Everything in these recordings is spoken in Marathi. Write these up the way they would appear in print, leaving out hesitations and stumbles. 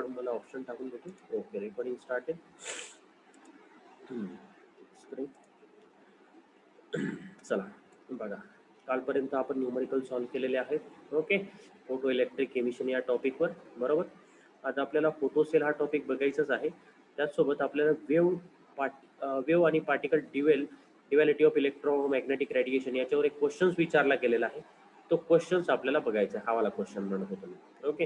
मॅडम मला ऑप्शन टाकून देतो. Okay, recording started. चला बघा, कालपर्यंत आपण न्यूमरिकल सॉल्व्ह केलेले आहेत. ओके, फोटो इलेक्ट्रिक एमिशन या टॉपिकवर. बरोबर, आज आपल्याला फोटो सेल हा टॉपिक बघायचाच आहे. त्याचसोबत आपल्याला वेव्ह आणि particle duality of electromagnetic radiation याच्यावर एक क्वेश्चन्स विचारला गेलेला आहे. तो क्वेश्चन्स आपल्याला बघायचा आहे. हा वाला क्वेश्चन म्हणत होतो मी. ओके,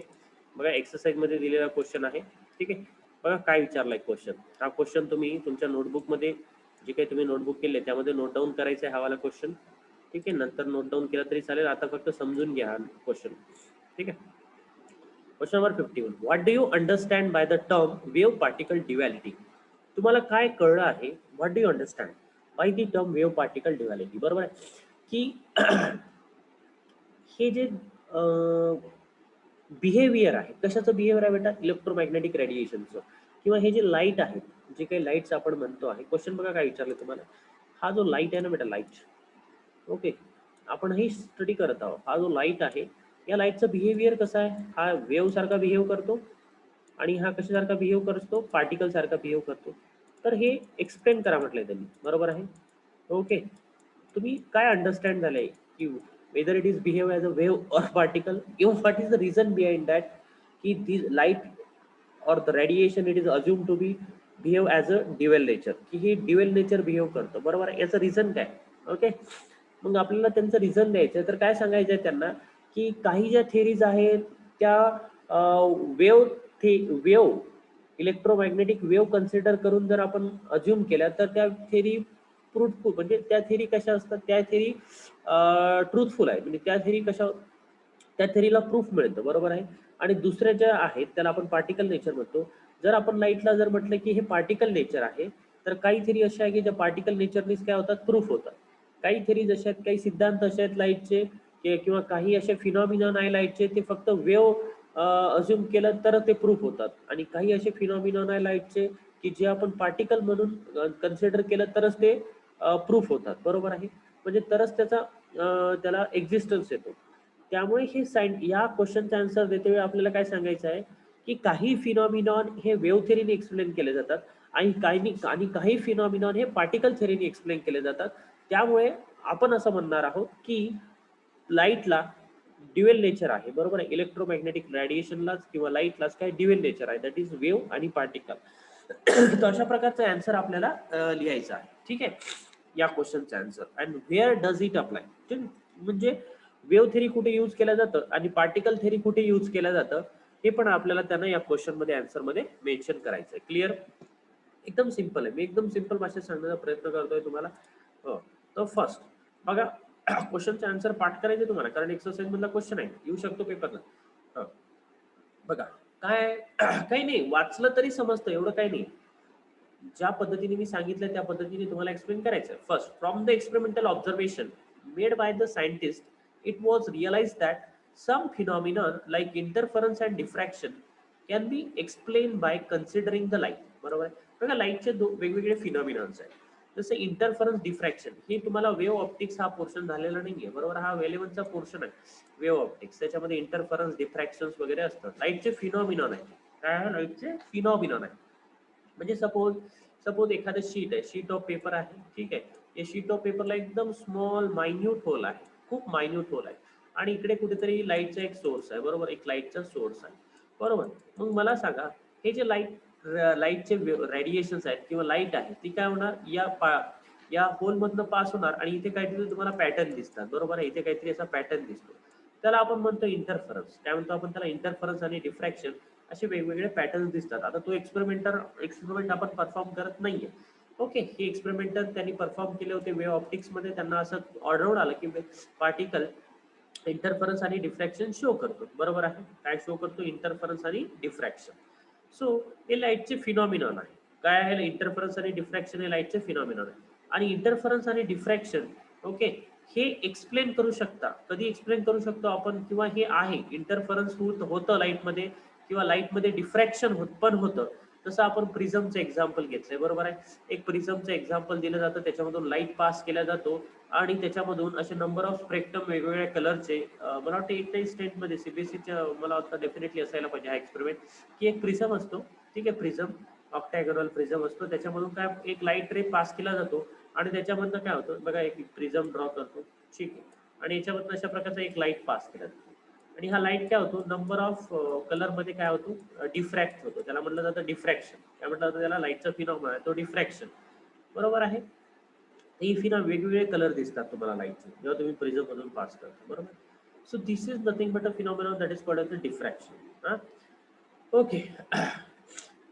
बघा एक्सरसाइज मध्ये दिलेला क्वेश्चन आहे. ठीक आहे, बघा काय विचारलाय क्वेश्चन. हा क्वेश्चन तुम्ही तुमच्या नोटबुकमध्ये जे काही तुम्ही नोटबुक केले त्यामध्ये नोट डाऊन करायचं आहे हा वाला क्वेश्चन. ठीक आहे, नंतर नोट डाऊन केला तरी चालेल. आता फक्त समजून घ्या हा क्वेश्चन. ठीक आहे, question number 51. What do you understand by the term wave particle duality? तुम्हाला काय कळलं आहे? What do you understand by the term wave particle duality? बरोबर आहे की हे जे बिहेवियर आहे, कशाचं बिहेवियर आहे बेटा? इलेक्ट्रोमॅग्नेटिक रेडिएशनचं. किंवा हे जे लाईट आहे, जे काही लाईट्स आपण म्हणतो आहे. क्वेश्चन बघा काय विचारलं तुम्हाला. हा जो लाईट आहे ना बेटा, लाईट, ओके, आपण ही स्टडी करत आहोत. हा जो लाईट आहे, या लाईटचं बिहेवियर कसं आहे? हा वेव्ह सारखा बिहेव करतो आणि हा कशासारखा बिहेव करतो? पार्टिकल सारखा बिहेव करतो. तर हे एक्सप्लेन करा म्हटलंय त्यांनी. बरोबर आहे. ओके, तुम्ही काय अंडरस्टँड झालंय की whether it is behave as a wave or particle, what is the reason behind that ki the light or the radiation it is assumed to be behave as a dual nature, की हे dual nature behave करतो. बरोबर आहे. याचं रिझन काय? ओके, मग आपल्याला त्यांचं रिझन द्यायचं. तर काय सांगायचं आहे त्यांना की काही ज्या थिअरीज आहेत त्या वेव्ह इलेक्ट्रोमॅग्नेटिक वेव्ह कन्सिडर करून जर आपण अज्युम केल्या तर त्या थिअरी ट्रूथफुल, म्हणजे त्या थिअरी कशा असतात? त्या थिअरी ट्रूथफुल आहे, म्हणजे त्या थिअरी कशा, त्या थिअरीला प्रूफ मिळतं. बरोबर आहे. आणि दुसऱ्या ज्या आहेत त्याला आपण पार्टिकल नेचर म्हणतो. जर आपण लाईटला जर म्हटलं की हे पार्टिकल नेचर आहे, तर काही थिअरी अशा आहे की ज्या पार्टिकल नेचरनीच काय होतात? प्रूफ होतात. काही थिअरी जशा आहेत, काही सिद्धांत असे आहेत लाईटचे किंवा काही असे फिनॉमिनॉन आहे लाईटचे, ते फक्त वेव्ह अज्युम केलं तर ते प्रूफ होतात. आणि काही असे फिनॉमिनॉन आहे लाईटचे की जे आपण पार्टिकल म्हणून कन्सिडर केलं तरच ते प्रूफ होतात. बरोबर आहे, म्हणजे तरच त्याला एक्झिस्टन्स येतो. त्यामुळे हे या क्वेश्चनचा आन्सर देते वेळी आपल्याला काय सांगायचं आहे की काही फिनॉमिनॉन हे वेव्ह थेरीने एक्सप्लेन केले जातात आणि काही फिनॉमिनॉन हे पार्टिकल थेरीने एक्सप्लेन केले जातात. त्यामुळे आपण असं म्हणणार आहोत की लाईटला ड्युएल नेचर आहे. बरोबर आहे. इलेक्ट्रोमॅग्नेटिक रेडिएशनलाच किंवा लाईटलाच काय ड्युएल नेचर आहे, दॅट इज वेव्ह आणि पार्टिकल. तर अशा प्रकारचा आन्सर आपल्याला लिहायचा आहे. ठीक आहे, या क्वेश्चनचा answer. And where does it apply, म्हणजे वेव्ह थेरी कुठे यूज केलं जातं आणि पार्टिकल थेरी कुठे यूज केलं जातं हे पण आपल्याला त्यांना या क्वेश्चन मध्ये आन्सर मध्ये मेन्शन करायचं आहे. क्लिअर? एकदम सिंपल आहे. मी एकदम सिंपल भाषेत सांगण्याचा प्रयत्न करतोय तुम्हाला. हो, तर फर्स्ट बघा, क्वेश्चनचे आन्सर पाठ करायचे तुम्हाला, कारण एक्सरसाइज मधला क्वेश्चन आहे, येऊ शकतो पेपरला. बघा काय, काही नाही, वाचलं तरी समजतं, एवढं काही नाही. ज्या पद्धतीने मी सांगितलं त्या पद्धतीने तुम्हाला एक्सप्लेन करायचं. First, from the experimental observation made by the scientist, it was realise that some phenomenon like interference and diffraction can be explain by considering the light. बरोबर आहे. बघा, लाईटचे वेगवेगळे फिनॉमिनॉन्स आहेत. जसं इंटरफरन्स डिफ्रॅक्शन, हे तुम्हाला वेव्ह ऑप्टिक्स हा पोर्शन झालेला नाहीये. बरोबर, हा वेलेवनचा पोर्शन आहे वेव्ह ऑप्टिक्स. त्याच्यामध्ये इंटरफरन्स डिफ्रॅक्शन वगैरे असतात. लाईटचे फिनॉमिनॉन आहे. काय आहे? लाईटचे फिनॉमिनॉन आहे. म्हणजे सपोज एखादं शीट आहे, शीट ऑफ पेपर आहे. ठीक आहे, या शीट ऑफ पेपरला एकदम स्मॉल मायन्यूट होल आहे, खूप मायन्यूट होल आहे, आणि इकडे कुठेतरी लाईटचा एक सोर्स आहे. बरोबर, एक लाईटचा सोर्स आहे. बरोबर, मग मला सांगा, हे जे लाईटचे रेडिएशन्स आहेत किंवा लाईट आहे ती काय होणार? या होल मधनं पास होणार आणि इथे काहीतरी तुम्हाला पॅटर्न दिसतात. बरोबर आहे, इथे काहीतरी असा पॅटर्न दिसतो, त्याला आपण म्हणतो इंटरफरन्स. काय म्हणतो आपण त्याला? इंटरफरन्स आणि डिफ्रॅक्शन, असे वेगवेगळे पॅटर्न दिसतात. आता तो एक्सपेरिमेंट आपण परफॉर्म करत नाहीये. ओके, हे एक्सपेरिमेंट त्यांनी परफॉर्म केले होते वेव्ह ऑप्टिक्स मध्ये. त्यांना असं ऑर्डर आलं की पार्टिकल इंटरफरन्स आणि डिफ्रॅक्शन शो करतो. बरोबर आहे, काय शो करतो? इंटरफरन्स आणि डिफ्रॅक्शन. सो हे लाईटचे फिनॉमिनॉन आहे. काय आहे? इंटरफरन्स आणि डिफ्रॅक्शन हे लाईटचे फिनॉमिनॉन आहे. आणि इंटरफरन्स आणि डिफ्रॅक्शन, ओके, हे एक्सप्लेन करू शकता. कधी एक्सप्लेन करू शकतो आपण? किंवा हे आहे इंटरफरन्स होतं लाईटमध्ये किंवा लाईटमध्ये डिफ्रॅक्शन पण होतं, तसं आपण प्रिझमचं एक्झाम्पल घेतलंय, बरोबर आहे. एक प्रिझमचं एक्झाम्पल दिलं जातं, त्याच्यामधून लाईट पास केला जातो आणि त्याच्यामधून असे नंबर ऑफ स्पेक्ट्रम वेगवेगळ्या कलरचे, मला वाटतं 8th स्टँडर्डमध्ये सीबीएसईच्या मला वाटतं डेफिनेटली असायला पाहिजे हा एक्सपेरिमेंट, की एक प्रिझम असतो, ठीक आहे, प्रिझम ऑक्टॅगोनल प्रिझम असतो, त्याच्यामधून काय एक लाईट रे पास केला जातो आणि त्याच्यामधनं काय होतं बघा, एक प्रिझम ड्रॉ करतो, ठीक आहे, आणि याच्यामधनं अशा प्रकारचा एक लाईट पास केला जातो आणि हा लाईट काय होतो, नंबर ऑफ कलर मध्ये काय होतो, डिफ्रॅक्ट होतो, त्याला म्हटलं जातं डिफ्रॅक्शन. काय म्हटलं जातं त्याला, लाईटचा फिनॉमिना आहे तो डिफ्रॅक्शन, बरोबर आहे. ही फिना वेगवेगळे कलर दिसतात तुम्हाला लाईटचे जेव्हा तुम्ही प्रिझम मधून पास करता, बरोबर. So this is nothing but a phenomena that is called as the diffraction. Okay.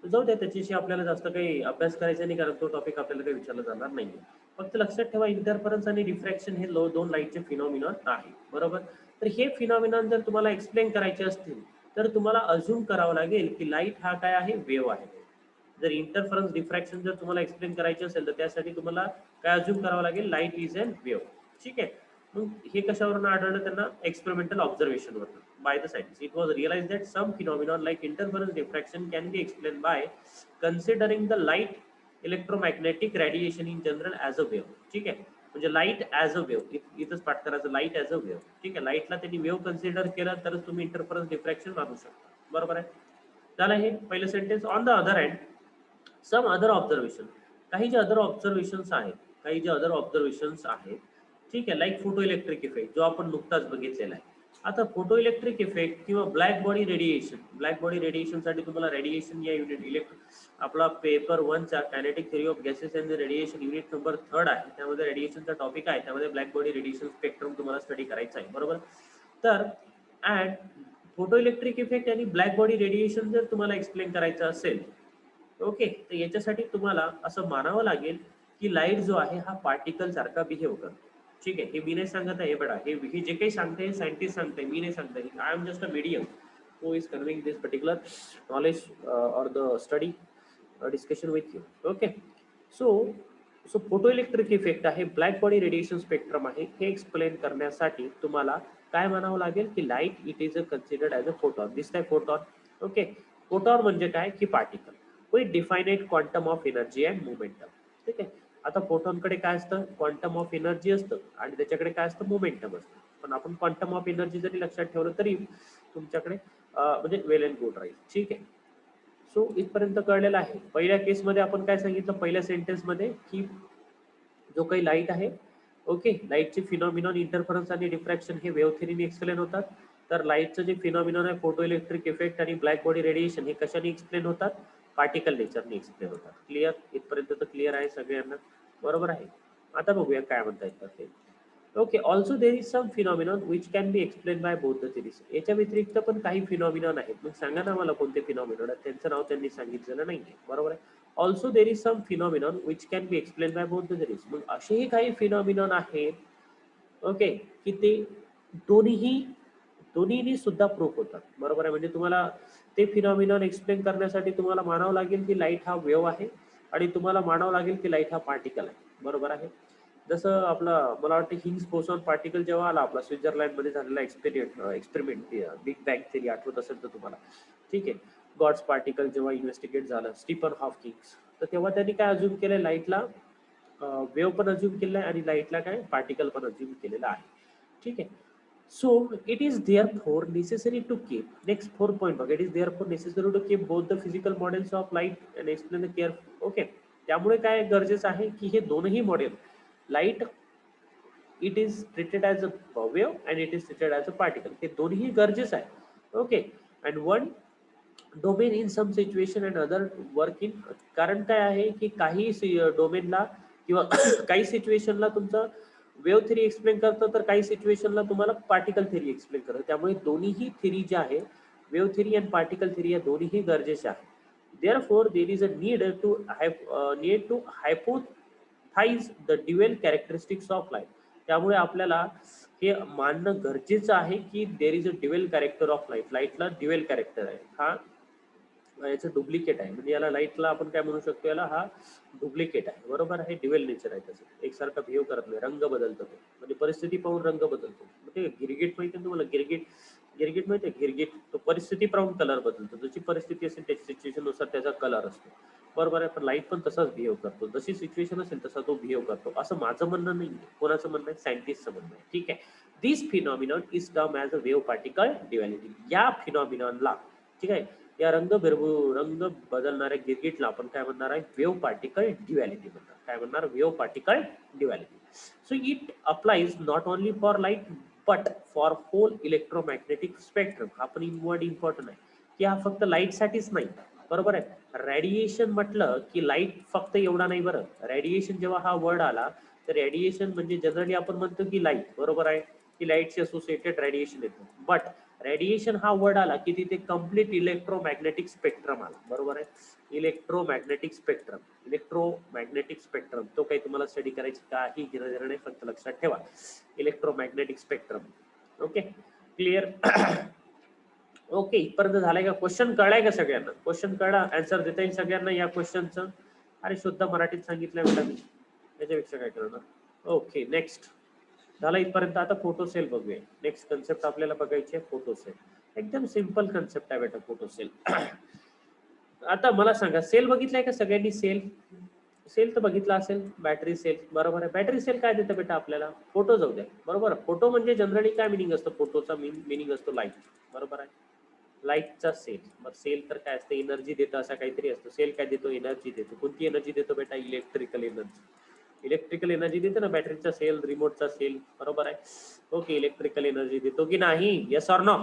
जाऊ द्या, त्याच्याशी आपल्याला जास्त काही अभ्यास करायचा नाही, कारण तो टॉपिक आपल्याला काही विचारला जाणार नाहीये. फक्त लक्षात ठेवा, इंटरफरन्स आणि रिफ्रॅक्शन हे दोन लाईटचे फिनॉमिनॉन आहे, बरोबर. तर हे फिनॉमिनॉन जर तुम्हाला एक्सप्लेन करायचे असतील तर तुम्हाला अज्युम करावं लागेल की लाईट हा काय आहे, वेव्ह आहे. जर इंटरफरन्स डिफ्रॅक्शन जर तुम्हाला एक्सप्लेन करायचे असेल तर त्यासाठी तुम्हाला काय अज्युम करावं लागेल, लाईट इज अन वेव्ह, ठीक आहे. मग हे कशावरून आढळलं त्यांना, एक्सपेरिमेंटल ऑब्झर्वेशन वरून, by the science. It was realise that some phenomenon like interference diffraction can be explain by considering the light electromagnetic radiation in general as a wave, ठीक आहे. म्हणजे लाईट ॲज अ वेव्ह, इथंच पाठ करायचं, लाईट ॲज अ वेव्ह, ठीक आहे. लाईटला त्यांनी वेव्ह कन्सिडर केलं तरच तुम्ही इंटरफरन्स डिफ्रॅक्शन मानू शकता, बरोबर आहे. झालं हे पहिलं sentence. On the other hand some other observation, काही जे अदर ऑब्झर्वेशन्स आहेत, काही जे अदर ऑब्झर्वेशन्स आहेत, ठीक आहे, लाईक फोटो इलेक्ट्रिक इफेक्ट जो आपण नुकताच बघितलेला आहे. आता फोटो इलेक्ट्रिक इफेक्ट किंवा black body radiation, black body रेडिएशनसाठी तुम्हाला रेडिएशन या युनिट आपला पेपर 1चा kinetic theory of gases and radiation unit number 3 आहे, त्यामध्ये रेडिएशनचा टॉपिक आहे, त्यामध्ये ब्लॅक बॉडी रेडिएशन स्पेक्ट्रम तुम्हाला स्टडी करायचा आहे, बरोबर. तर अँड फोटो इलेक्ट्रिक इफेक्ट आणि ब्लॅक बॉडी रेडिएशन जर तुम्हाला एक्सप्लेन करायचं असेल, ओके, तर याच्यासाठी तुम्हाला असं मानावं लागेल की लाईट जो आहे हा पार्टिकल सारखा बिहेव करतो, ठीक आहे. हे मी नाही सांगत आहे, बडा हे जे काही सांगते सायंटिस्ट सांगते, मी नाही सांगते. I am just a medium who is conveying this particular knowledge or the study discussion with you, okay. So so photo electric effect आहे, ब्लॅक बॉडी रेडिएशन स्पेक्ट्रम आहे, हे एक्सप्लेन करण्यासाठी तुम्हाला काय म्हणावं लागेल की light it is a considered as a photon. दिसतंय फोटॉन, ओके. फोटॉन म्हणजे काय की particle with definite quantum of energy and momentum, ठीक आहे. आता फोटॉनकडे काय असतं, क्वांटम ऑफ एनर्जी असतं आणि त्याच्याकडे काय असतं, मोमेंटम असतं. पण आपण क्वांटम ऑफ एनर्जी जरी लक्षात ठेवलं तरी तुमच्याकडे म्हणजे वेल अँड गुड राहील, ठीक आहे. सो इथपर्यंत कळलेलं आहे. पहिल्या केसमध्ये आपण काय सांगितलं, पहिल्या सेंटेन्समध्ये की जो काही लाईट आहे, ओके, लाईटचे फिनॉमिनॉन इंटरफरन्स आणि डिफ्रॅक्शन हे वेव्ह थेरीने एक्सप्लेन होतात. तर लाईटचं जे फिनॉमिनॉन आहे, फोटो इलेक्ट्रिक इफेक्ट आणि ब्लॅक बॉडी रेडिएशन, हे कशाने एक्सप्लेन होतात, पार्टिकल नेचरने एक्सप्लेन होतात. क्लिअर, इथपर्यंत तर क्लिअर आहे सगळ्यांना, बरोबर आहे. आता बघूया काय म्हणता येतात ते. Okay, also there is some phenomenon which can be explain by both the theories. याच्या व्यतिरिक्त पण काही फिनॉमिनॉन आहेत, मग सांगा ना मला कोणते फिनॉमिनॉन आहेत, त्यांचं नाव त्यांनी सांगितलेलं नाहीये, बरोबर आहे. Also there is some phenomenon which can be explain by both the theories. मग असेही काही फिनॉमिनॉन आहेत, ओके, की ते दोन्हीही दोन्हीनी सुद्धा प्रूफ होतात, बरोबर आहे. म्हणजे तुम्हाला ते फिनॉमिनॉन एक्सप्लेन करण्यासाठी तुम्हाला मानावं लागेल की लाईट हा वेव्ह आहे आणि तुम्हाला मानावं लागेल की लाईट हा पार्टिकल आहे, बरोबर आहे. जसं आपला मला वाटतं हिग्स बोसॉन पार्टिकल जेव्हा आला आपला स्वित्झर्लंडमध्ये झालेला एक्सपेरिमेंट बिग बँग थिअरी आठवत असेल तर तुम्हाला, ठीक आहे. गॉड्स पार्टिकल जेव्हा इन्व्हेस्टिगेट झालं स्टीफन हॉकिंग्स, तर तेव्हा त्यांनी काय अज्युम केलंय, लाईटला वेव्ह पण अज्युम केलेला आहे आणि लाईटला काय पार्टिकल पण अज्युम केलेला आहे, ठीक आहे. So it is therefore necessary to keep, next 4 point बघा, it is therefore necessary to keep both the physical models of light and explain the care, okay. त्यामुळे काय गरजेचं आहे की हे दोनही model, light it is treated as a wave and it is treated as a particle, हे दोन्ही गरजेचं आहे, okay. And one domain in some situation and other work in, कारण काय आहे की काही डोमेनला किंवा काही सिच्युएशनला तुमचं वेव्ह थेरी एक्सप्लेन करतं, तर काही सिच्युएशनला तुम्हाला पार्टिकल थेरी एक्सप्लेन करतं. त्यामुळे दोन्हीही थेरी ज्या आहे, wave theory and particle theory, या दोन्हीही गरजेच्या आहे. Therefore there is a need to hypothesise the dual characteristics of light. त्यामुळे आपल्याला हे मानणं गरजेचं आहे की there is a dual character of light. लाईटला ड्युएल कॅरेक्टर आहे, हा याचं डुप्लिकेट आहे. म्हणजे याला लाईटला आपण काय म्हणू शकतो, याला हा डुप्लिकेट आहे, बरोबर आहे. ड्युएल नेचर आहे त्याचं, एकसारखा बिहेव करत नाही, रंग बदलतो तो, म्हणजे परिस्थिती पाहून रंग बदलतो. म्हणजे गिरगिट माहिती तुम्हाला, गिरगिट गिरगिट माहिती आहे गिरगिट तो परिस्थिती प्रमाण कलर बदलतो, जशी परिस्थिती असेल त्याची सिच्युएशन नुसार त्याचा कलर असतो. बरोबर आहे. पण लाईट पण तसाच बिहेव करतो, जशी सिच्युएशन असेल तसा तो बिहेव करतो, असं माझं म्हणणं नाही. कोणाचं म्हणणं आहे? सायंटिस्टचं म्हणणं आहे. ठीक आहे. This phenomenon is term as a wave particle duality. या फिनॉमिनॉनला, ठीक आहे, या रंग बदलणाऱ्या गिरगिटला आपण काय म्हणणार आहे? वेव्ह पार्टिकल ड्युअलिटी म्हणणार. काय म्हणणार? Wave particle duality. So it applies not only for light but for whole electromagnetic spectrum. हा पण वर्ड इम्पॉर्टंट आहे की हा फक्त लाईटसाठीच नाही. बरोबर आहे. रेडिएशन म्हटलं की लाईट फक्त एवढा नाही बरं. रेडिएशन जेव्हा हा वर्ड आला तर रेडिएशन म्हणजे जनरली आपण म्हणतो की लाईट, बरोबर आहे, की लाईटशी असोसिएटेड रेडिएशन येतो. बट रेडिएशन हा वर्ड आला की तिथे कम्प्लीट इलेक्ट्रोमॅग्नेटिक स्पेक्ट्रम आला. बरोबर आहे. इलेक्ट्रोमॅग्नेटिक स्पेक्ट्रम तो काही तुम्हाला स्टडी करायची काही घेणं नाही, फक्त लक्षात ठेवा electromagnetic spectrum. Okay, clear? Okay, इथपर्यंत झालाय का? क्वेश्चन कळलाय का सगळ्यांना? क्वेश्चन कळला? आन्सर देता येईल सगळ्यांना या क्वेश्चनचं? अरे शुद्ध मराठीत सांगितलं बेटा मी, याच्यापेक्षा काय करणार? ओके, नेक्स्ट झाला इथपर्यंत. आता फोटो सेल बघूया. नेक्स्ट कन्सेप्ट आपल्याला बघायची आहे फोटो सेल. एकदम सिंपल कन्सेप्ट आहे बेटा फोटो सेल. आता मला सांगा, सेल बघितलाय का सगळ्यांनी? सेल तर बघितला असेल. बॅटरी सेल, बरोबर आहे. बॅटरी सेल काय देतं बेटा आपल्याला? फोटो जाऊ द्या, बरोबर. फोटो म्हणजे जनरली काय मिनिंग असतं? फोटोचा मिनिंग असतो लाईट, बरोबर आहे. लाईटचा सेल. मग सेल तर काय असतं? एनर्जी देतं, असं काहीतरी असतं. सेल काय देतो? एनर्जी देतो. कोणती एनर्जी देतो बेटा? Electrical energy. इलेक्ट्रिकल एनर्जी देतो ना बॅटरीचा सेल, रिमोटचा सेल, बरोबर आहे. ओके, इलेक्ट्रिकल एनर्जी देतो की नाही? Yes or no?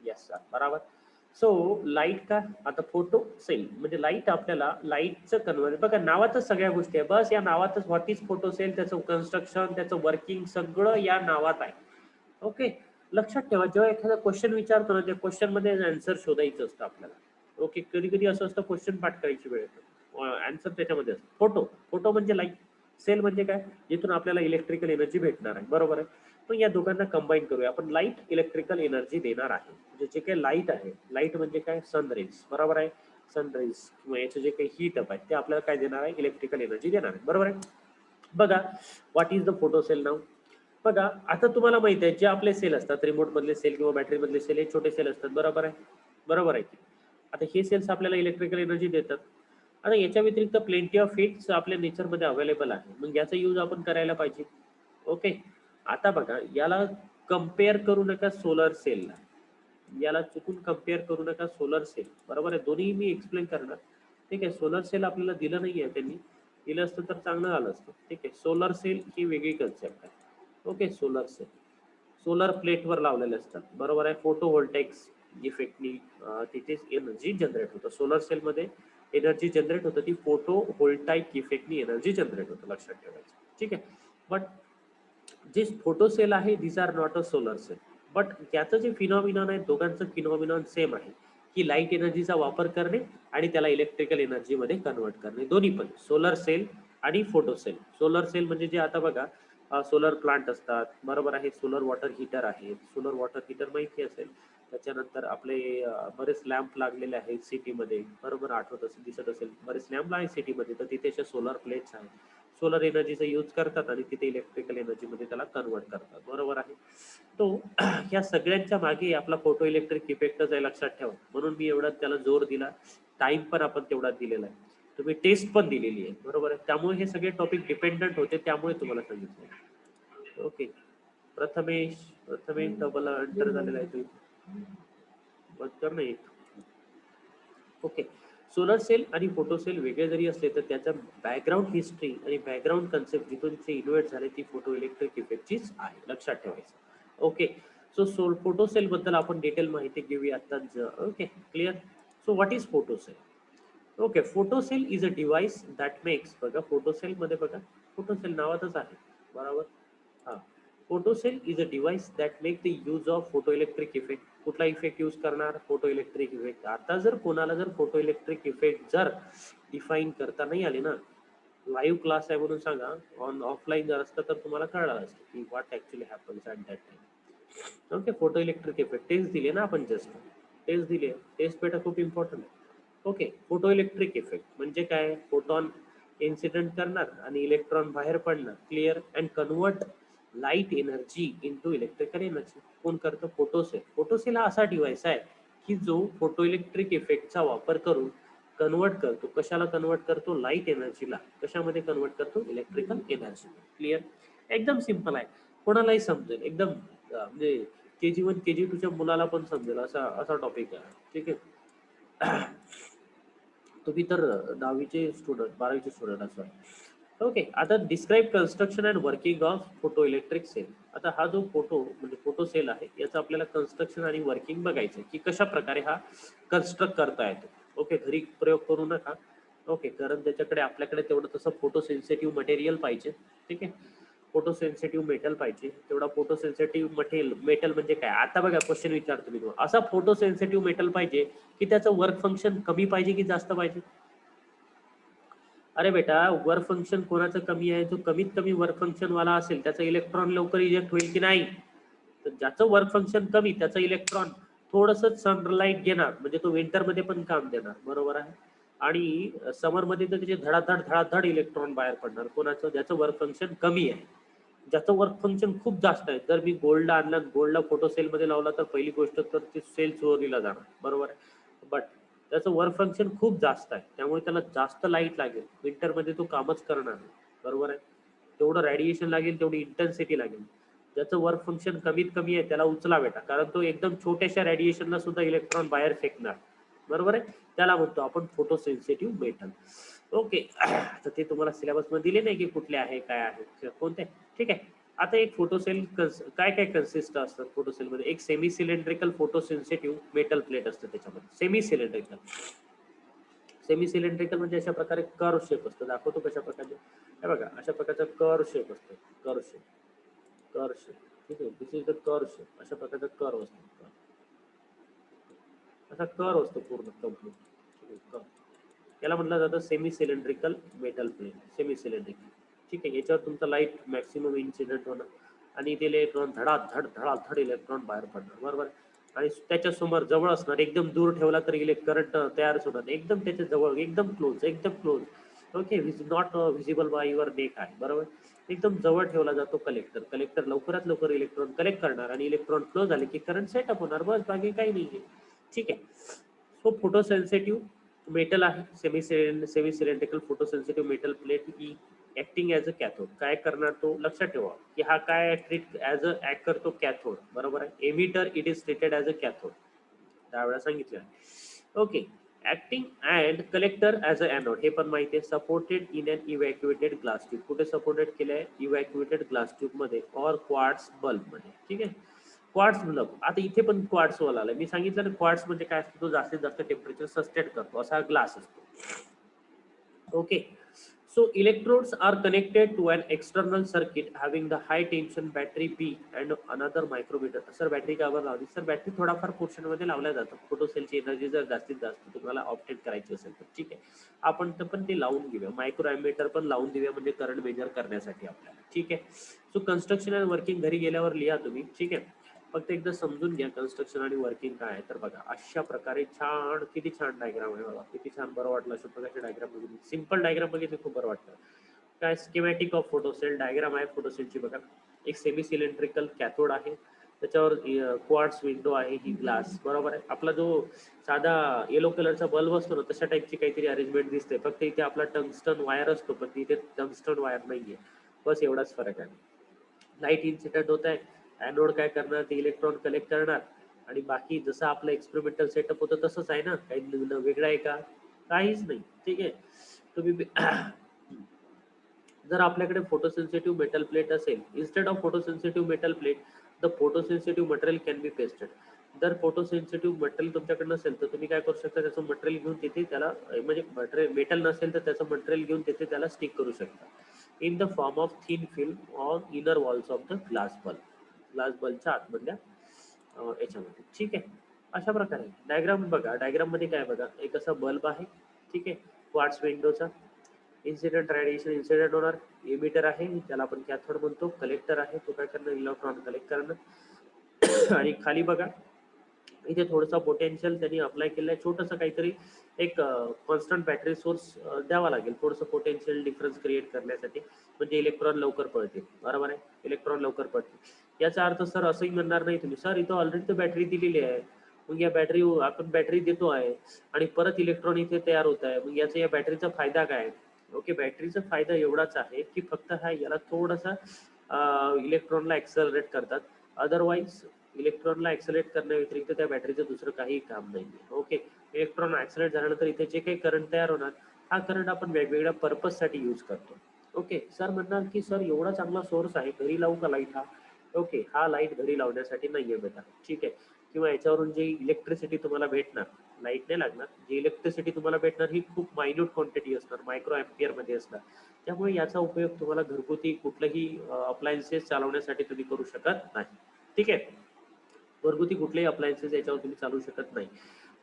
Yes sir, बरोबर. सो लाईट का? आता फोटो सेल म्हणजे लाईट आपल्याला लाईटचं कन्व्हर्ट, बघा नावातच सगळ्या गोष्टी आहे. बस या नावातच व्हॉट इज फोटो सेल, त्याचं कन्स्ट्रक्शन, त्याचं वर्किंग सगळं या नावात आहे. ओके, लक्षात ठेवा. जेव्हा एखादा क्वेश्चन विचारतो ना, त्या क्वेश्चन मध्ये आन्सर शोधायचं असतं आपल्याला. ओके, कधी कधी असं असतं क्वेश्चन पाठ करायची वेळ येतो, आन्सर त्याच्यामध्ये असतं. फोटो म्हणजे लाईट, सेल म्हणजे काय? जिथून आपल्याला इलेक्ट्रिकल एनर्जी भेटणार आहे, बरोबर आहे. मग या दोघांना कंबाईन करूया आपण. लाईट इलेक्ट्रिकल एनर्जी देणार आहे. म्हणजे जे काही लाईट आहे, लाईट म्हणजे काय? सनरेज, बरोबर आहे. सनरेज किंवा याचे जे काही हीट अप आहे ते आपल्याला काय देणार आहे? इलेक्ट्रिकल एनर्जी देणार आहे, बरोबर आहे. बघा, what is the photo cell नाव? बघा, आता तुम्हाला माहिती आहे जे आपले सेल असतात, रिमोट मधले सेल किंवा बॅटरी मधले सेल, हे छोटे सेल असतात, बरोबर आहे. बरोबर आहे की? आता हे सेल्स आपल्याला इलेक्ट्रिकल एनर्जी देतात. आता याच्या व्यतिरिक्त प्लेंटी ऑफ हीट्स आपल्या नेचरमध्ये अवेलेबल आहे, मग याचा यूज आपण करायला पाहिजे. ओके, आता बघा, याला कम्पेअर करू नका सोलर सेलला. याला चुकून कम्पेअर करू नका सोलर सेल, बरोबर आहे. दोन्ही मी एक्सप्लेन करणार. ठीक आहे. सोलर सेल आपल्याला दिलं नाही आहे त्यांनी, दिलं असतं तर चांगलं झालं असतं. ठीक आहे. सोलर सेल ही वेगळी कन्सेप्ट आहे. ओके, सोलर सेल सोलर प्लेटवर लावलेले असतात, बरोबर आहे. फोटो व्होल्टेक्स इफेक्टनी तिथेच एनर्जी जनरेट होतं. सोलर सेलमध्ये एनर्जी जनरेट होतं, ती फोटो व्होल्टाईक इफेक्टनी एनर्जी जनरेट होतं, लक्षात ठेवायचं. ठीक आहे. बट जे फोटो सेल आहे, this are not a solar cell. But त्याचं जे फिनॉमिनॉन आहे, दोघांचं फिनॉमिनॉन सेम आहे, की लाईट एनर्जीचा वापर करणे आणि त्याला इलेक्ट्रिकल एनर्जीमध्ये कन्वर्ट करणे. दोन्ही पण सोलर सेल आणि फोटो सेल. सोलर सेल म्हणजे जे आता बघा सोलर प्लांट असतात, बरोबर आहे. सोलर वॉटर हीटर आहेत. सोलर वॉटर हीटर माहिती असेल. त्याच्यानंतर आपले बरेच लॅम्प लागलेले आहेत सिटीमध्ये, बरोबर. आठवत असेल, दिसत असेल, बरेच लॅम्प आहे सिटीमध्ये, तर तिथे अशा सोलर प्लेट्स आहेत. सोलर एनर्जीचा यूज करतात आणि तिथे इलेक्ट्रिकल एनर्जीमध्ये त्याला कन्वर्ट करतात, बरोबर आहे. तो ह्या सगळ्यांच्या मागे आपला फोटो इलेक्ट्रिक इफेक्टच आहे, लक्षात ठेवा. म्हणून मी एवढा त्याला जोर दिला. टाइम पण आपण तेवढा दिलेला आहे. तुम्ही टेस्ट पण दिलेली आहे, बरोबर आहे. त्यामुळे हे सगळे टॉपिक डिपेंडंट होते, त्यामुळे तुम्हाला सांगितलं. ओके, प्रथमेश डबल एंटर झालेला आहे तुम्ही बदतर नाही. ओके, सोलर सेल आणि फोटो सेल वेगळे जरी असले तर त्याचा बॅकग्राऊंड हिस्ट्री आणि बॅकग्राऊंड कन्सेप्ट जिथून ते इन्व्हेंट झाले ती फोटो इलेक्ट्रिक इफेक्टचीच आहे, लक्षात ठेवायचं. ओके, सो फोटो सेल बद्दल आपण डिटेल माहिती घेऊया आताच. Okay, clear. So what is photo cell? Okay, photo cell is a device that makes, बघा फोटो सेल मध्ये बघा, फोटो सेल नावातच आहे, बरोबर. हा, photo cell is a device that make the use of photo electric effect. कुठला इफेक्ट यूज करणार? Photo electric effect. आता जर कोणाला जर फोटो इलेक्ट्रिक इफेक्ट जर डिफाईन करता नाही आले ना, लाईव्ह क्लास आहे म्हणून सांगा. ऑफलाईन जर असतं तर तुम्हाला कळलं असतं की what actually happens at that time. Okay, photo electric effect test दिले ना आपण, जस्ट टेस्ट दिले. टेस्ट बेटा खूप इम्पॉर्टंट आहे. ओके, फोटो इलेक्ट्रिक इफेक्ट म्हणजे काय? फोटॉन इन्सिडेंट करणार आणि इलेक्ट्रॉन बाहेर पडणार, clear, and convert light energy into electrical energy. कोण करतं? फोटोसेल. फोटोसेल हा असा डिव्हाइस आहे की जो फोटो इलेक्ट्रिक इफेक्टचा वापर करून कन्वर्ट करतो. कशाला कन्वर्ट करतो? लाईट एनर्जीला. कशामध्ये कन्वर्ट करतो? Electrical energy. क्लिअर? एकदम सिंपल आहे, कोणालाही समजेल एकदम. म्हणजे KG1 KG2च्या मुलाला पण समजेल असा असा टॉपिक आहे. ठीक आहे. तुम्ही तर 10वीचे स्टुडंट, 12वीचे स्टुडंट असाल. ओके. आता describe construction and working of photo electric cell. आता हा जो फोटो म्हणजे फोटो सेल आहे याचं आपल्याला कन्स्ट्रक्शन आणि वर्किंग बघायचं की कशा प्रकारे हा कन्स्ट्रक्ट करता येतो. ओके. घरी प्रयोग करू नका. ओके. कारण त्याच्याकडे आपल्याकडे तेवढं तसं फोटो सेन्सिटिव्ह मटेरियल पाहिजे. ठीक आहे. फोटो सेन्सिटिव्ह मेटल पाहिजे. तेवढा फोटो सेन्सिटिव्ह मेटल म्हणजे काय? आता बघा क्वेश्चन विचारतो मी तुम्हाला. असा फोटो सेन्सिटिव्ह मेटल पाहिजे की त्याचं वर्क फंक्शन कमी पाहिजे की जास्त पाहिजे? अरे बेटा, वर्क फंक्शन कोणाचं कमी आहे? जो कमीत कमी वर्क फंक्शन वाला असेल त्याचा इलेक्ट्रॉन लवकर इजेक्ट होईल की नाही? तर ज्याचं वर्क फंक्शन कमी त्याचा इलेक्ट्रॉन थोडंसं सनलाईट घेणार म्हणजे तो विंटरमध्ये पण काम देणार. बरोबर आहे. आणि समरमध्ये तर त्याचे धडाधड धडाधड इलेक्ट्रॉन बाहेर पडणार. कोणाचं? ज्याचं वर्क फंक्शन कमी आहे. ज्याचं वर्क फंक्शन खूप जास्त आहे. जर मी गोल्ड आणला, गोल्डला फोटो सेलमध्ये लावला तर पहिली गोष्ट तर ती सेल चोरीला जाणार. बरोबर आहे. बट त्याचं वर्क फंक्शन खूप जास्त आहे, त्यामुळे त्याला जास्त लाईट लागेल. विंटरमध्ये तो कामच करणार नाही. बरोबर आहे. तेवढं रेडिएशन लागेल, तेवढी इंटेन्सिटी लागेल. ज्याचं वर्क फंक्शन कमीत कमी आहे त्याला उचला बेटा, कारण तो एकदम छोट्याशा रेडिएशनला सुद्धा इलेक्ट्रॉन बाहेर फेकणार. बरोबर आहे. त्याला म्हणतो आपण फोटो सेन्सिटिव्ह मेटल. ओके. तर ते तुम्हाला सिलेबसमध्ये दिले नाही की कुठले आहे, काय आहे, कोणते. ठीक आहे. आता एक फोटोसेल काय काय कन्सिस्ट असतात फोटोसेलमध्ये? एक semi cylindrical photo sensitive metal plate असतं त्याच्यामध्ये. Semi cylindrical. सेमी सिलेंड्रिकल म्हणजे अशा प्रकारे कर्व शेप असतो. दाखवतो कशा प्रकारे. हे बघा, अशा प्रकारचा कर्व शेप असतो. Curve shape. Curve shape. ठीक आहे. दिस इज द कर्व शेप. अशा प्रकारचा कर्व असतो. असा कर्व असतो पूर्ण कंप्लीट. याला म्हटलं जातं semi cylindrical metal plate. Semi cylindrical. ठीक आहे. याच्यावर तुमचा लाईट मॅक्सिमम इन्सिडेंट होणार आणि ते इलेक्ट्रॉन धडाधड धडाधड इलेक्ट्रॉन बाहेर पडणार. बरोबर. आणि त्याच्या समोर जवळ असणार, एकदम दूर ठेवला तरी करंट तयारच होणार. एकदम त्याच्या जवळ, एकदम क्लोज, एकदम close. Okay. Not visible by your neck आहे. बरोबर. एकदम जवळ ठेवला जातो कलेक्टर. कलेक्टर लवकरात लवकर इलेक्ट्रॉन कलेक्ट करणार आणि इलेक्ट्रॉन फ्लो झाले की करंट सेटअप होणार. बस, बाकी काही नाही. ठीक आहे. सो फोटो सेन्सिटिव्ह मेटल आहे. Semi cylindrical photo sensitive metal plate ही ऍक्टिंग ऍज अ कॅथोड. काय करणार तो? लक्षात ठेवा की हा काय ट्रीट ऍज अ ऍक्ट करतो? कॅथोड. बरोबर आहे. Emitter it is treated as a cathode. त्यावेळेला सांगितलं. Okay. Acting and collector as a anode. हे पण माहिती आहे. Supported in an evacuated glass tube. कुठे सपोर्टेड केलंय? इव्हॅक्युएटेड ग्लास ट्यूब मध्ये और क्वार्ट्स बल्ब मध्ये. ठीक आहे. Quartz bulb. आता इथे पण क्वार्ट्स वाला आलाय. मी सांगितलं ना क्वार्ट्स म्हणजे काय असतो? तो जास्तीत जास्त टेम्परेचर सस्टेन करतो असा ग्लास असतो. Okay. So electrodes are connected to an external circuit having the high tension battery B and another micrometer. Sir battery कावर लावली? सर बॅटरी थोडाफार पोर्शन मध्ये लावल्या जातात. फोटोसेलची एनर्जी जर जास्तीत जास्त तुम्हाला ऑप्टेट करायची असेल तर. ठीक आहे. आपण तर पण ते लावून घेऊया. मायक्रो ॲमीटर पण लावून देऊया म्हणजे करंट मेजर करण्यासाठी आपल्याला. ठीक आहे. सो कन्स्ट्रक्शन अँड वर्किंग घरी गेल्यावर लिहा तुम्ही. ठीक आहे. फक्त एकदा समजून घ्या कन्स्ट्रक्शन आणि वर्किंग काय आहे. तर बघा, अशा प्रकारे छान, किती छान डायग्राम आहे बघा. किती छान, बरं वाटलं अशा प्रकारचे डायग्राम बघितली. सिंपल डायग्राम बघितले खूप बरं वाटतं. काय स्कीमॅटिक ऑफ फोटोसेल डायग्राम आहे फोटोसेलची बघा. एक सेमी सिलेंड्रिकल कॅथोड आहे, त्याच्यावर क्वार्ट्स विंडो आहे, ही ग्लास. बरोबर आहे. आपला जो साधा येलो कलरचा बल्ब असतो ना तशा टाईपची काहीतरी अरेंजमेंट दिसते. फक्त इथे आपला टंगस्टन वायर असतो पण इथे टंगस्टन वायर नाहीये. बस एवढाच फरक आहे. लाईट इन्सिडेंट होत आहे. ॲनोड काय करणार? ते इलेक्ट्रॉन कलेक्ट करणार आणि बाकी जसं आपलं एक्सपेरिमेंटल सेटअप होतं तसंच आहे ना. काही वेगळं आहे का? काहीच नाही. ठीक आहे. तुम्ही जर आपल्याकडे फोटोसेन्सिटिव्ह मेटल प्लेट असेल, instead of photosensitive metal plate the photosensitive material can be pasted. जर फोटोसेन्सिटिव्ह मटेरियल तुमच्याकडे नसेल तर तुम्ही काय करू शकता? त्याचं मटेरियल घेऊन तिथे त्याला म्हणजे मटेरियल मेटल नसेल तर त्याचं मटेरियल घेऊन तिथे त्याला स्टिक करू शकता in the form of thin film on inner walls of the glass bulb. Glass बल्बच्या आतमधल्या याच्यामध्ये. ठीक आहे. अशा प्रकारे डायग्राम बघा. डायग्राम मध्ये काय बघा, एक असा बल्ब आहे. ठीक आहे. क्वार्ट्स विंडोचा. इन्सिडेंट रेडिएशन इन्सिडेंट होणार. एमिटर आहे, त्याला आपण कॅथोड म्हणतो. कलेक्टर आहे, तो काय करणार? इलेक्ट्रॉन कलेक्ट करणार. आणि खाली बघा, इथे थोडंसं पोटेन्शियल त्यांनी अप्लाय केलंय, छोटंसं काहीतरी एक कॉन्स्टंट बॅटरी सोर्स द्यावा लागेल थोडंसं पोटेन्शियल डिफरन्स क्रिएट करण्यासाठी, म्हणजे इलेक्ट्रॉन लवकर पळतील. बरोबर आहे, इलेक्ट्रॉन लवकर पळतील याचा अर्थ सर असंही म्हणणार नाही तुम्ही सर इथं ऑलरेडी तर बॅटरी दिलेली आहे, मग या बॅटरी आपण बॅटरी देतो आहे आणि परत इलेक्ट्रॉन इथे तयार होत आहे, मग याचा या बॅटरीचा फायदा काय. ओके, बॅटरीचा फायदा एवढाच आहे की फक्त हा याला थोडासा इलेक्ट्रॉनला ऍक्सलरेट करतात. अदरवाईज इलेक्ट्रॉनला ऍक्सलरेट करण्या व्यतिरिक्त त्या बॅटरीचं दुसरं काही काम नाही. ओके, इलेक्ट्रॉन ऍक्सलरेट झाल्यानंतर इथे जे काही करंट तयार होणार हा करंट आपण वेगवेगळ्या पर्पजसाठी यूज करतो. ओके, सर म्हणणार की सर एवढा चांगला सोर्स आहे घरी लावू का लाईट हा. ओके, हा लाईट घरी लावण्यासाठी नाहीये बेटा, ठीक आहे. किंवा याच्यावरून जे इलेक्ट्रिसिटी तुम्हाला भेटणार, लाईट नाही लागणार, जी इलेक्ट्रिसिटी तुम्हाला भेटणार ही खूप मायन्यूट क्वांटिटी असणार, मायक्रो अँपियर मध्ये असणार. त्यामुळे याचा उपयोग तुम्हाला घरगुती कुठलंही अप्लायन्सेस चालवण्यासाठी तुम्ही करू शकत नाही. ठीक आहे, घरगुती कुठलेही अप्लायन्सेस याच्यावर तुम्ही चालू शकत नाही.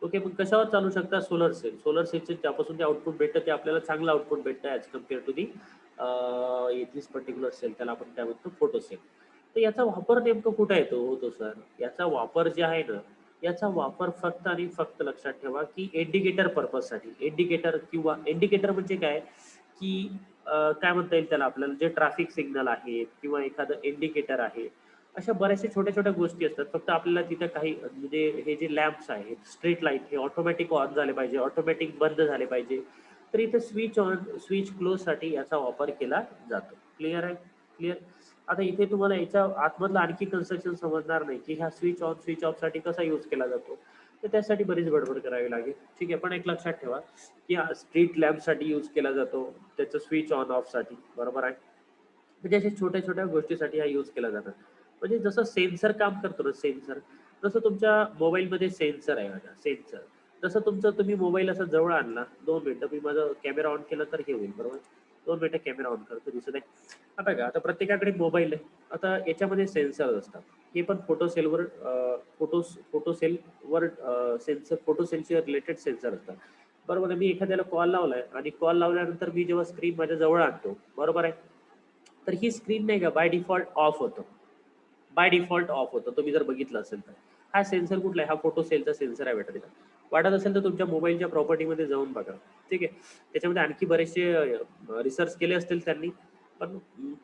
ओके, मग कशावर चालू शकता, सोलर सेल. सोलर सेलचे ज्यापासून जे आउटपुट भेटतं ते आपल्याला चांगलं आउटपुट भेटतं as compare to the this particular cell, त्याला आपण काय म्हणतो, फोटो सेल. तर याचा वापर नेमकं कुठे येतो होतो सर, याचा वापर जे आहे ना, याचा वापर फक्त आणि फक्त लक्षात ठेवा की इंडिकेटर पर्पजसाठी. इंडिकेटर किंवा इंडिकेटर म्हणजे काय की काय म्हणता येईल त्याला आपल्याला, जे ट्रॅफिक सिग्नल आहेत किंवा एखादं इंडिकेटर आहे, अशा बऱ्याचशा छोट्या छोट्या गोष्टी असतात. फक्त आपल्याला तिथे काही म्हणजे हे जे लॅम्प्स आहेत, स्ट्रीट लाईट, हे ऑटोमॅटिक ऑन झाले पाहिजे, ऑटोमॅटिक बंद झाले पाहिजे. तर इथे स्विच ऑन स्विच क्लोज साठी याचा वापर केला जातो. क्लिअर आहे, क्लिअर. आता इथे तुम्हाला याच्या आतमधलं आणखी कन्स्ट्रक्शन समजणार नाही की ह्या स्विच ऑन स्विच ऑफ साठी कसा यूज केला जातो, तर त्यासाठी बरीच बडबड करावी लागेल. ठीक आहे, पण एक लक्षात ठेवा की स्ट्रीट लॅम्प साठी यूज केला जातो, त्याचं स्विच ऑन ऑफ साठी. बरोबर आहे, म्हणजे अशा छोट्या छोट्या गोष्टीसाठी हा यूज केला जातो. म्हणजे जसं सेन्सर काम करतो ना, सेन्सर, जसं तुमच्या मोबाईलमध्ये सेन्सर आहे बघा, सेन्सर. जसं तुमचं तुम्ही मोबाईल असं जवळ आणला, 2 मिनिटं मी माझा कॅमेरा ऑन केला तर हे होईल. बरोबर, 2 मिनिटं कॅमेरा ऑन करतो, दिसत आहे आता का. आता प्रत्येकाकडे मोबाईल आहे, आता याच्यामध्ये सेन्सर असतात. हे पण फोटो सेलवर फोटो सेलवर सेन्सर, फोटो सेलचे रिलेटेड सेन्सर असतात. बरोबर आहे, मी एखाद्याला कॉल लावलाय आणि कॉल लावल्यानंतर मी जेव्हा स्क्रीन माझ्या जवळ आणतो, बरोबर आहे, तर ही स्क्रीन नाही का बाय डिफॉल्ट ऑफ होतो, बाय डिफॉल्ट ऑफ होतं. तुम्ही जर बघितलं असेल तर हा सेन्सर कुठला आहे, हा फोटो सेलचा सेन्सर आहे बेटा. तिला वाटत असेल तर तुमच्या मोबाईलच्या प्रॉपर्टीमध्ये जाऊन बघा. ठीक आहे, त्याच्यामध्ये आणखी बरेचसे रिसर्च केले असतील त्यांनी, पण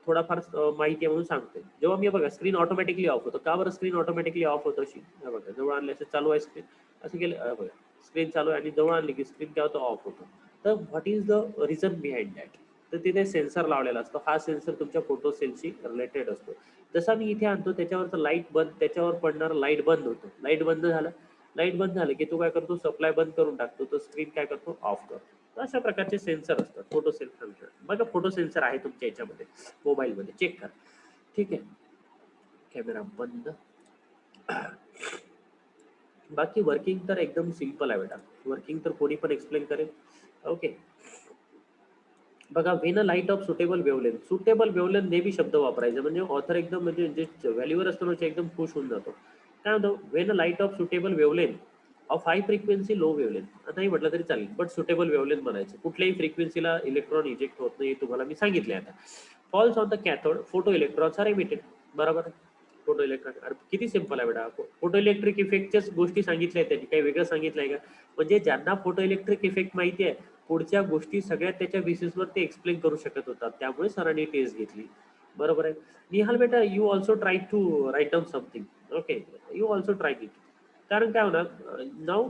थोडाफार माहिती आहे म्हणून सांगतोय. जेव्हा मी बघा स्क्रीन ऑटोमॅटिकली ऑफ होतं, का बरं स्क्रीन ऑटोमॅटिकली ऑफ होतं अशी, बघा जवळ आणले असं चालू आहे स्क्रीन, असं केलं बघा, स्क्रीन चालू आहे आणि जवळ आणली की स्क्रीन काय होतं, ऑफ होतं. तर what is the reason behind that. तर तिथे सेन्सर लावलेला असतो, हा सेन्सर तुमच्या फोटो सेलशी रिलेटेड असतो. जसा मी इथे आणतो त्याच्यावरचं लाईट बंद, त्याच्यावर पडणार लाईट बंद होतो, लाईट बंद झालं, लाईट बंद झालं की तो काय करतो, सप्लाय बंद करून टाकतो, तो स्क्रीन काय करतो, ऑफ करतो. तर अशा प्रकारचे सेन्सर असतात फोटो सेल फंक्शन. बघा फोटो सेन्सर आहे तुमच्या याच्यामध्ये, मोबाईलमध्ये चेक करा. ठीक आहे, कॅमेरा बंद. बाकी वर्किंग तर एकदम सिंपल आहे बेटा, वर्किंग तर कोणी पण एक्सप्लेन करेल. ओके, बघा, when a light of suitable wavelength, suitable wavelength नेहमी शब्द वापरायचा, म्हणजे ऑथर एकदम म्हणजे जे व्हॅल्यूवर असतो ना एकदम खुश होऊन जातो. काय म्हणतो, when a light of suitable wavelength of high frequency low wavelength, नाही म्हटलं तरी चालेल, बट सुटेबल वेवलेंथ म्हणायचं. कुठल्याही फ्रिक्वेन्सीला इलेक्ट्रॉन इजेक्ट होत नाही, तुम्हाला मी सांगितले आता. Falls on the cathode, photo electrons are emitted. बरोबर आहे, फोटो इलेक्ट्रॉन किती सिंपल आहे बेटा. फोटो इलेक्ट्रिक इफेक्टच्याच गोष्टी सांगितल्या त्यांनी, काही वेगळं सांगितलंय का. म्हणजे ज्यांना फोटो इलेक्ट्रिक इफेक्ट माहिती आहे, पुढच्या गोष्टी सगळ्या त्याच्या बेसिसवर ते एक्सप्लेन करू शकत होतात, त्यामुळे सरांनी टेस्ट घेतली. बरोबर आहे. निहाल बेटा, you also try to write down something. Okay, you also try it. कारण काय होणार नाव,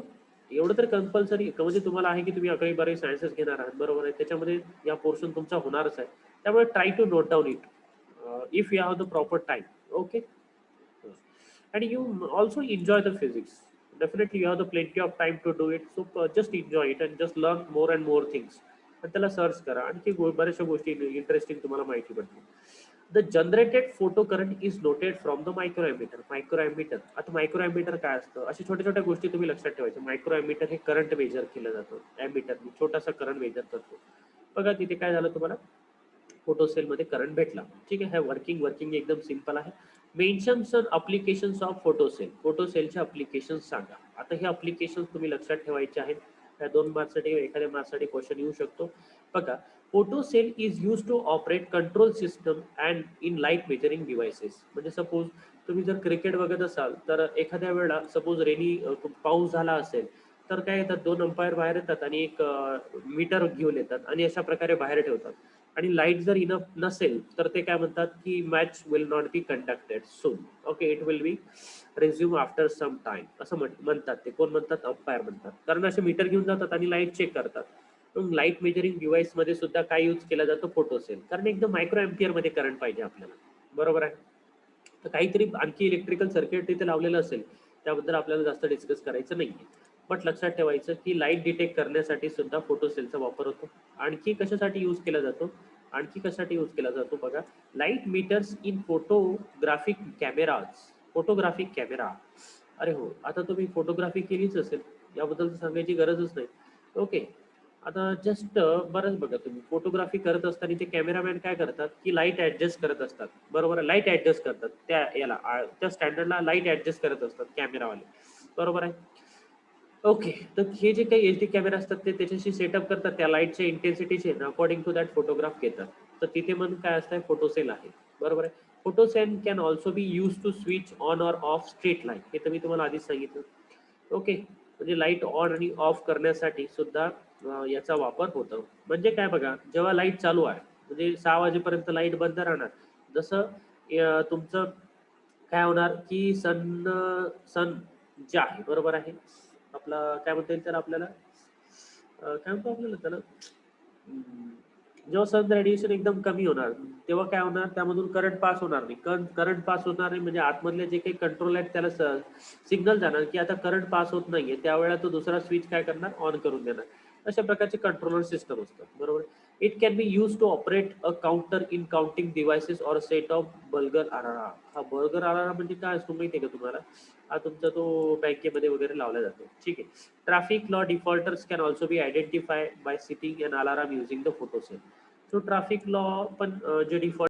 एवढं तर कंपल्सरी म्हणजे तुम्हाला आहे की तुम्ही 11वी-12वी सायन्सेस घेणार आहात. बरोबर आहे, त्याच्यामध्ये या पोर्शन तुमचा होणारच आहे. त्यामुळे try to note down it if you have the proper time. Okay, and you also enjoy the physics. Definitely you have the plenty of time to do it, so just enjoy it and just learn more and more things. आणि त्याला सर्च करा, आणखी बऱ्याचशा गोष्टी इंटरेस्टिंग तुम्हाला माहिती पडतील. The generated photo current is noted from the micro emitter. Micro emitter, आता मायक्रो एमिटर काय असतं, अशा छोट्या छोट्या गोष्टी तुम्ही लक्षात ठेवायच्या. मायक्रो एमिटर हे करंट मेजर केलं जातं, एमिटर छोटासा करंट मेजर करतो. बघा तिथे काय झालं तुम्हाला, फोटो सेलमध्ये करंट भेटला. ठीक आहे, वर्किंग एकदम सिंपल आहे. Mention some applications of photo cell, photo सेलचे अप्लिकेशन सांगा. आता हे अप्लिकेशन तुम्ही लक्षात ठेवायचे आहेत. त्या 2 मार्क्ससाठी एखाद्या मार्क्ससाठी क्वेश्चन येऊ शकतो. बघा, photo cell is use to operate control system and in light measuring devices. म्हणजे सपोज तुम्ही जर क्रिकेट बघत असाल तर एखाद्या वेळेला सपोज पाऊस झाला असेल तर काय येतात, 2 अंपायर बाहेर येतात आणि एक मीटर घेऊन येतात आणि अशा प्रकारे बाहेर ठेवतात. आणि लाईट जर इनफ नसेल तर ते काय म्हणतात की match will not be conducted soon. Okay, it will be resume after some time असं म्हणतात. ते कोण म्हणतात? अंपायर म्हणतात. कारण असे मीटर घेऊन जातात आणि लाईट चेक करतात. मग लाईट मेजरिंग डिव्हाइस मध्ये सुद्धा काय यूज केला जातो? Photo cell. कारण एकदम मायक्रो एम्पियर मध्ये करंट पाहिजे आपल्याला, बरोबर आहे. तर काहीतरी आणखी इलेक्ट्रिकल सर्किट तिथे लावलेलं असेल, त्याबद्दल आपल्याला जास्त डिस्कस करायचं नाहीये. बट लक्षात ठेवायचं की लाईट डिटेक्ट करण्यासाठी सुद्धा फोटो सेलचा वापर होतो. आणखी कशासाठी यूज केला जातो? आणखी कशासाठी यूज केला जातो बघा. Light meters in photographic cameras. Photographic camera. अरे हो, आता तुम्ही फोटोग्राफी केलीच असेल, याबद्दल तर सांगायची गरजच नाही. ओके. आता जस्ट बरंच बघा, तुम्ही फोटोग्राफी करत असताना ते कॅमेरामॅन काय करतात की लाईट ऍडजस्ट करत असतात, बरोबर आहे. लाईट ऍडजस्ट करतात त्या याला त्या स्टँडर्डला लाईट ऍडजस्ट करत असतात कॅमेरावाले, बरोबर आहे. ओके. तर हे जे काही एचडी कॅमेरा असतात ते त्याच्याशी सेटअप करतात, त्या लाईटच्या इंटेन्सिटीचे अकॉर्डिंग टू दॅट फोटोग्राफ घेतात. तर तिथे मग काय असतं? फोटो सेल आहे, बरोबर आहे. Photo cell can also be use to switch on or off street light. हे तर मी तुम्हाला आधीच सांगितलं. ओके. म्हणजे लाईट ऑन आणि ऑफ करण्यासाठी सुद्धा याचा वापर होतो. म्हणजे काय बघा, जेव्हा लाईट चालू आहे म्हणजे 6 वाजेपर्यंत लाईट बंद राहणार. जसं तुमचं काय होणार की सन जे आहे, बरोबर आहे. आपला काय म्हणता येईल तर आपल्याला काय म्हणतो आपल्याला त्याला जेव्हा सन रेडिएशन एकदम कमी होणार, तेव्हा काय होणार? त्यामधून करंट पास होणार नाही. करंट पास होणार नाही म्हणजे आतमधले जे काही कंट्रोल आहेत त्याला सिग्नल जाणार की आता करंट पास होत नाहीये. त्यावेळेला तो दुसरा स्विच काय करणार? ऑन करून देणार. अशा प्रकारचे कंट्रोलर सिस्टम असतात, बरोबर. It can be use to operate a counter in counting devices or set off burglar alarm. हा बल्गर अलार्म म्हणजे काय असतो माहिती आहे का तुम्हाला? हा तुमचा तो बँकेमध्ये वगैरे लावला जातो, ठीक आहे. Traffic law defaulters can also be identify by sitting an alarm using the photo cell. तो ट्रॅफिक लॉ पण जे डिफॉल्ट